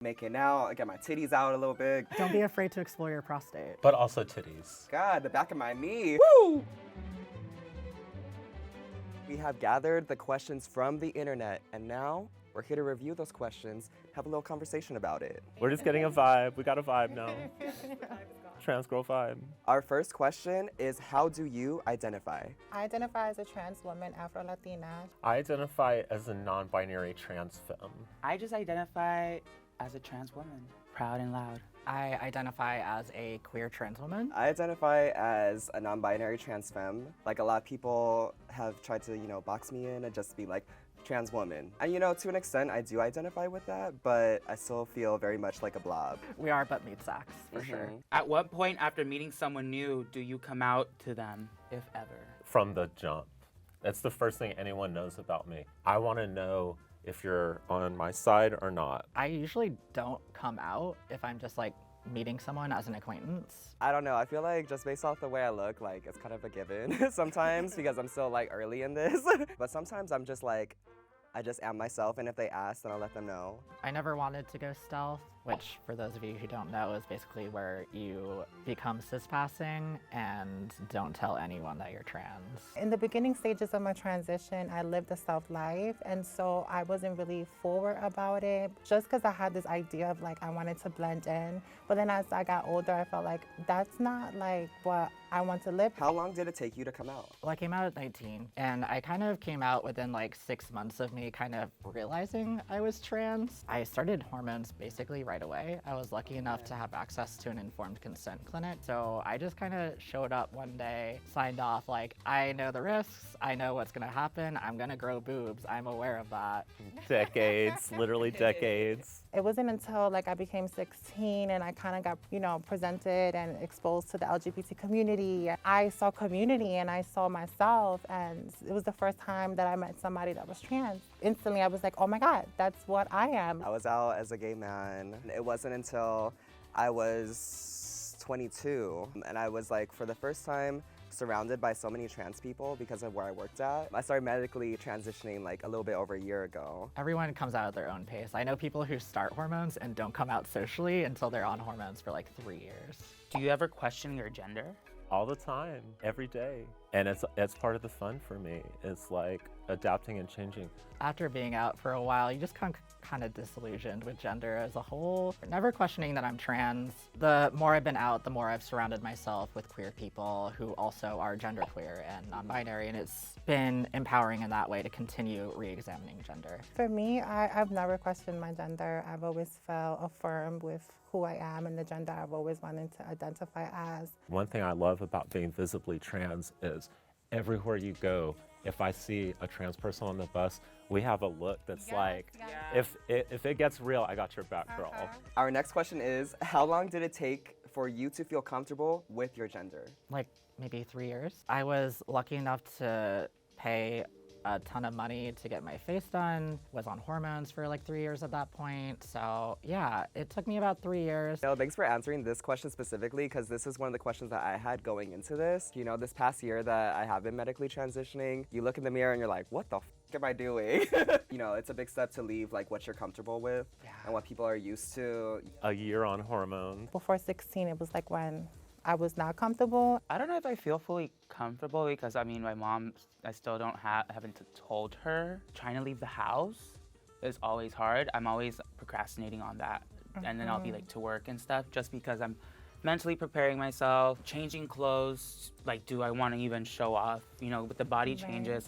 Making out, get my titties out a little bit. Don't be afraid to explore your prostate. But also titties. God, the back of my knee. Woo! We have gathered the questions from the internet, and now we're here to review those questions, have a little conversation about it. We're just getting a vibe. We got a vibe now. Trans girl vibe. Our first question is, how do you identify? I identify as a trans woman, Afro-Latina. I identify as a non-binary trans femme. I just identify as a trans woman, proud and loud. I identify as a queer trans woman. I identify as a non-binary trans femme. Like, a lot of people have tried to, box me in and just be like, trans woman. And to an extent, I do identify with that, but I still feel very much like a blob. We are but meat sacks, for sure. At what point after meeting someone new do you come out to them, if ever? From the jump. That's the first thing anyone knows about me. I want to know if you're on my side or not. I usually don't come out if I'm just like meeting someone as an acquaintance. I don't know, I feel like just based off the way I look, like it's kind of a given sometimes because I'm still like early in this. But sometimes I'm just like, I just am myself, and if they ask, then I'll let them know. I never wanted to go stealth, which for those of you who don't know is basically where you become cis-passing and don't tell anyone that you're trans. In the beginning stages of my transition, I lived a self life, and so I wasn't really forward about it, just because I had this idea of like I wanted to blend in. But then as I got older, I felt like that's not like what I want to live. How long did it take you to come out? Well, I came out at 19, and I kind of came out within like 6 months of me kind of realizing I was trans. I started hormones basically right away. I was lucky enough to have access to an informed consent clinic, so I just kind of showed up one day, signed off like, I know the risks, I know what's gonna happen, I'm gonna grow boobs, I'm aware of that. Decades, literally decades. It wasn't until like I became 16 and I kind of got, presented and exposed to the LGBT community. I saw community and I saw myself, and it was the first time that I met somebody that was trans. Instantly, I was like, oh my God, that's what I am. I was out as a gay man. It wasn't until I was 22 and I was like, for the first time, surrounded by so many trans people because of where I worked at. I started medically transitioning like a little bit over a year ago. Everyone comes out at their own pace. I know people who start hormones and don't come out socially until they're on hormones for like 3 years. Do you ever question your gender? All the time, every day. And it's part of the fun for me. It's like adapting and changing. After being out for a while, you just kind of disillusioned with gender as a whole. Never questioning that I'm trans. The more I've been out, the more I've surrounded myself with queer people who also are genderqueer and non-binary, and it's been empowering in that way to continue re-examining gender. For me, I've never questioned my gender. I've always felt affirmed with who I am and the gender I've always wanted to identify as. One thing I love about being visibly trans is everywhere you go, if I see a trans person on the bus, we have a look that's if it gets real, I got your back, girl. Our next question is, how long did it take for you to feel comfortable with your gender? Like maybe 3 years. I was lucky enough to pay a ton of money to get my face done, was on hormones for like 3 years at that point. So yeah, it took me about 3 years. Thanks for answering this question specifically, because this is one of the questions that I had going into this. This past year that I have been medically transitioning, you look in the mirror and you're like, what the am I doing? It's a big step to leave like what you're comfortable with and what people are used to. A year on hormones. Before 16, it was like when I was not comfortable. I don't know if I feel fully comfortable because my mom, I still haven't told her. Trying to leave the house is always hard. I'm always procrastinating on that. And then I'll be to work and stuff just because I'm mentally preparing myself, changing clothes. Like, do I want to even show off? With the body changes,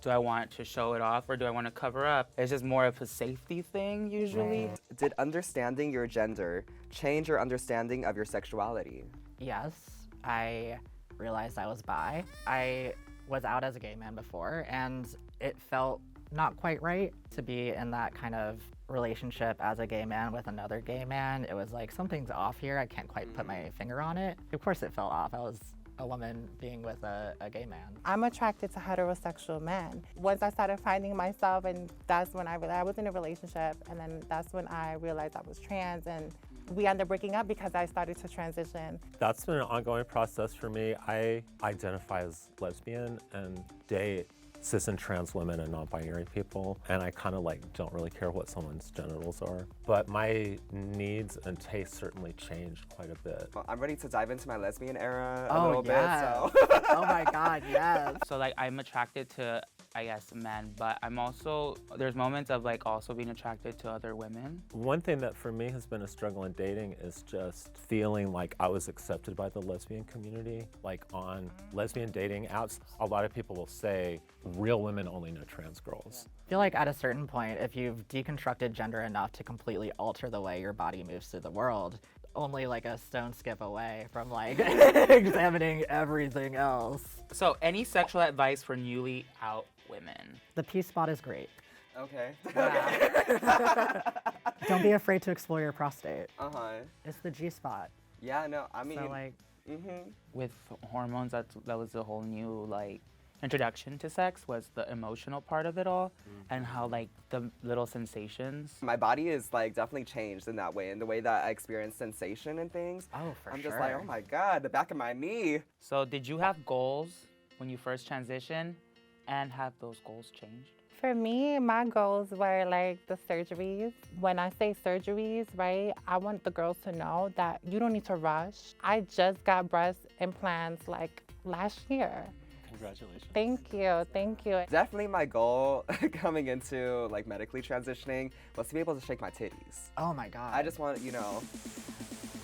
do I want to show it off or do I want to cover up? It's just more of a safety thing usually. Right. Did understanding your gender change your understanding of your sexuality? Yes, I realized I was bi. I was out as a gay man before, and it felt not quite right to be in that kind of relationship as a gay man with another gay man. It was like, something's off here. I can't quite put my finger on it. Of course it felt off. I was a woman being with a gay man. I'm attracted to heterosexual men. Once I started finding myself, and that's when I was in a relationship, and then that's when I realized I was trans, and we ended up breaking up because I started to transition. That's been an ongoing process for me. I identify as lesbian and date cis and trans women and non-binary people, and I kind of like don't really care what someone's genitals are. But my needs and tastes certainly changed quite a bit. Well, I'm ready to dive into my lesbian era a Oh, little yes. bit, so. Oh my God, yes. So like I'm attracted to, I guess, men, but I'm also, there's moments of like also being attracted to other women. One thing that for me has been a struggle in dating is just feeling like I was accepted by the lesbian community. Like on lesbian dating apps, a lot of people will say real women only know trans girls. I feel like at a certain point, if you've deconstructed gender enough to completely alter the way your body moves through the world, only like a stone skip away from like examining everything else. So any sexual advice for newly out women? The P spot is great. Okay. Don't be afraid to explore your prostate. Uh-huh. It's the G spot. Yeah, no, I mean, So like, With hormones, that was a whole new like introduction to sex, was the emotional part of it all, and how like the little sensations. my body is like definitely changed in that way, in the way that I experience sensation and things. oh, for I'm sure. just like, oh my God, the back of my knee. So did you have goals when you first transitioned, and have those goals changed? For me, my goals were like the surgeries. When I say surgeries, right, I want the girls to know that you don't need to rush. I just got breast implants like last year. Congratulations. Thank you, thank you. Definitely my goal coming into like medically transitioning was to be able to shake my titties. Oh my God. I just want,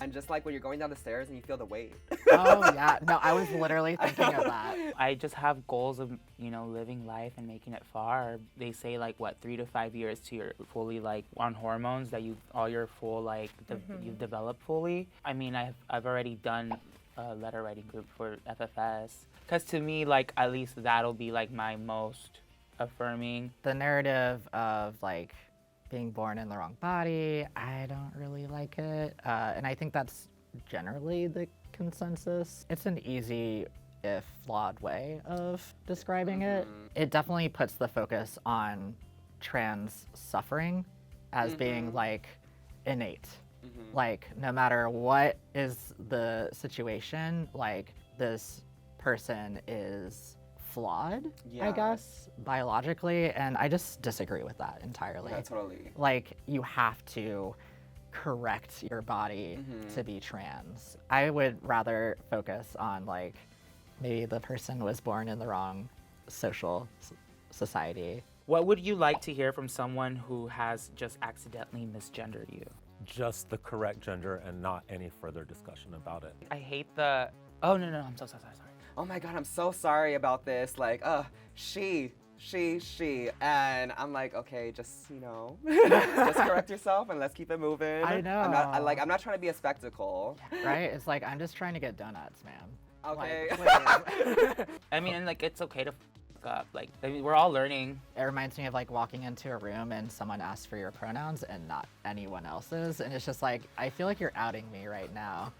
and just like when you're going down the stairs and you feel the weight. Oh yeah. No, I was literally thinking of that. I just have goals of, living life and making it far. They say like what, 3 to 5 years to you're fully like on hormones, that all your full like you've developed fully. I mean, I've already done a letter writing group for FFS, because to me, like, at least that'll be like my most affirming. The narrative of like being born in the wrong body, I don't really like it. And I think that's generally the consensus. It's an easy, if flawed way of describing it. It definitely puts the focus on trans suffering as being like innate. Like no matter what is the situation, like this person is flawed, I Yeah. guess, biologically, and I just disagree with that entirely. Yeah, totally. Like you have to correct your body to be trans. I would rather focus on like maybe the person was born in the wrong social society. What would you like to hear from someone who has just accidentally misgendered you? Just the correct gender and not any further discussion about it. I hate the, oh no, I'm so sorry. Oh my God, I'm so sorry about this. Like, she. And I'm like, okay, just, just correct yourself and let's keep it moving. I know. I'm not trying to be a spectacle. Right? It's like I'm just trying to get donuts, man. Okay. Like, please. I mean, and like, it's okay to fuck up. Like, I mean, we're all learning. It reminds me of like walking into a room and someone asks for your pronouns and not anyone else's, and it's just like I feel like you're outing me right now.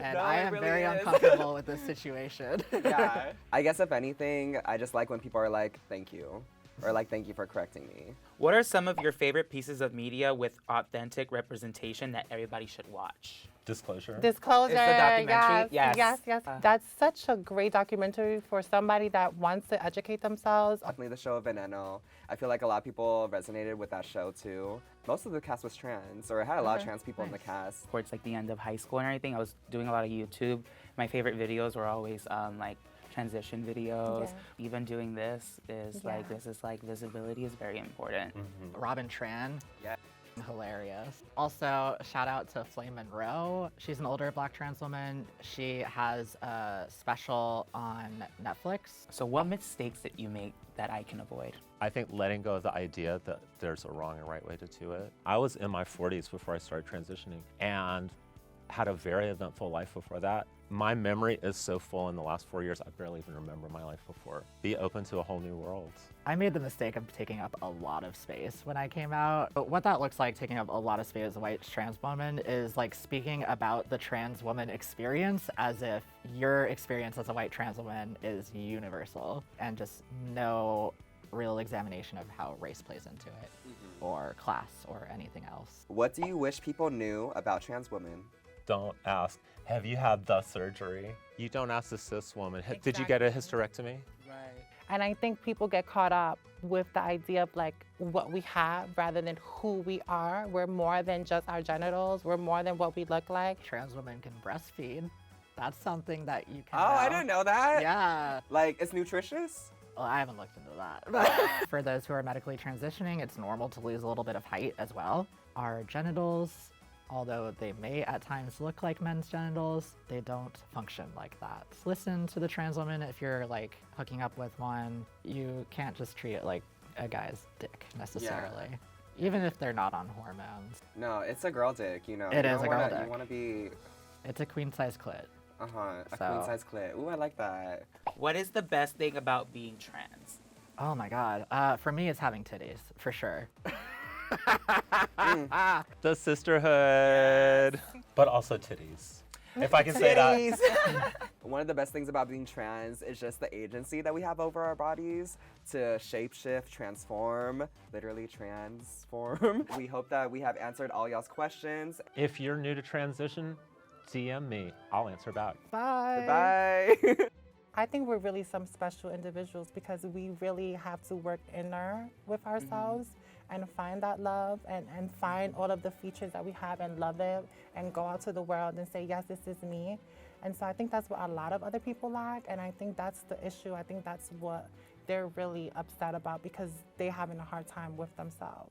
And No, I it am really very is. uncomfortable with this situation. Yeah. I guess if anything, I just like when people are like, thank you. Or like, thank you for correcting me. What are some of your favorite pieces of media with authentic representation that everybody should watch? Disclosure. Disclosure, Is the documentary? yes. Yes. That's such a great documentary for somebody that wants to educate themselves. Definitely the show of Veneno. I feel like a lot of people resonated with that show too. Most of the cast was trans, or it had a lot of trans people in the cast. Towards like the end of high school and everything, I was doing a lot of YouTube. My favorite videos were always like transition videos. Yeah. Even doing this is like, Yeah. this is like, visibility is very important. Robin Tran. Yeah. Hilarious. Also, shout out to Flame Monroe. She's an older Black trans woman. She has a special on Netflix. So what mistakes that you make that I can avoid? I think letting go of the idea that there's a wrong and right way to do it. I was in my 40s before I started transitioning and had a very eventful life before that. My memory is so full in the last 4 years, I barely even remember my life before. Be open to a whole new world. I made the mistake of taking up a lot of space when I came out. But what that looks like, taking up a lot of space as a white trans woman, is like speaking about the trans woman experience as if your experience as a white trans woman is universal, and just no real examination of how race plays into it, or class, or anything else. What do you wish people knew about trans women? Don't ask, have you had the surgery? You don't ask the cis woman, did you get a hysterectomy? Right. And I think people get caught up with the idea of like what we have rather than who we are. We're more than just our genitals. We're more than what we look like. Trans women can breastfeed. That's something that you can Oh, I know. didn't know that. Yeah. Like, it's nutritious? Well, I haven't looked into that. For those who are medically transitioning, it's normal to lose a little bit of height as well. Our genitals, although they may at times look like men's genitals, they don't function like that. Listen to the trans woman if you're like hooking up with one. You can't just treat it like a guy's dick necessarily. Even if they're not on hormones. No, it's a girl dick, you know. It You is don't a girl wanna- dick. You want to be, It's a queen size clit. a So- queen size clit. Ooh, I like that. What is the best thing about being trans? Oh my god. For me, it's having titties, for sure. The sisterhood, but also titties. If I can say that. One of the best things about being trans is just the agency that we have over our bodies to shapeshift, transform, literally transform. We hope that we have answered all y'all's questions. If you're new to transition, DM me. I'll answer back. Bye. Bye. I think we're really some special individuals because we really have to work inner with ourselves and find that love and find all of the features that we have and love it and go out to the world and say, yes, this is me. And so I think that's what a lot of other people lack. And I think that's the issue. I think that's what they're really upset about because they're having a hard time with themselves.